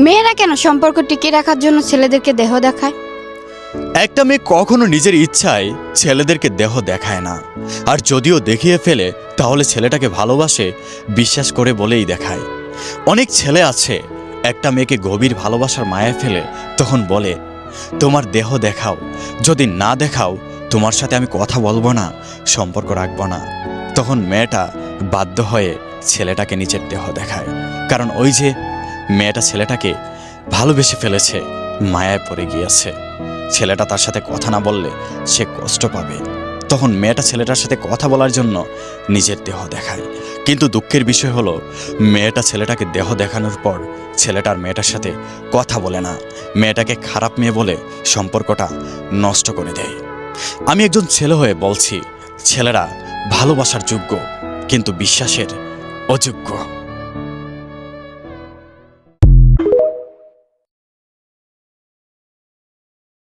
মেয়েরা কেন সম্পর্ক টিকিয়ে রাখার জন্য ছেলেদেরকে দেহ দেখায়? একটা মেয়ে কখনো নিজের ইচ্ছায় ছেলেদেরকে দেহ দেখায় না, আর যদিও দেখিয়ে ফেলে তাহলে ছেলেটাকে ভালোবাসে বিশ্বাস করে বলেই দেখায়। অনেক ছেলে আছে একটা মেয়েকে গভীর ভালোবাসার মায়ায় ফেলে তখন বলে, তোমার দেহ দেখাও, যদি না দেখাও তোমার সাথে আমি কথা বলবো না, সম্পর্ক রাখবো না। তখন মেয়েটা বাধ্য হয়ে ছেলেটাকে নিজের দেহ দেখায়, কারণ ওই যে মেয়েটা ছেলেটাকে ভালোবেসে ফেলেছে, মায়ায় পড়ে গিয়েছে। ছেলেটা তার সাথে কথা না বললে সে কষ্ট পাবে, তখন মেয়েটা ছেলেটার সাথে কথা বলার জন্য নিজের দেহ দেখায়। কিন্তু দুঃখের বিষয় হলো মেয়েটা ছেলেটাকে দেহ দেখানোর পর ছেলেটার মেয়েটার সাথে কথা বলে না, মেয়েটাকে খারাপ মেয়ে বলে সম্পর্কটা নষ্ট করে দেয়। আমি একজন ছেলে হয়ে বলছি, ছেলেরা ভালোবাসার যোগ্য কিন্তু বিশ্বাসের অযোগ্য।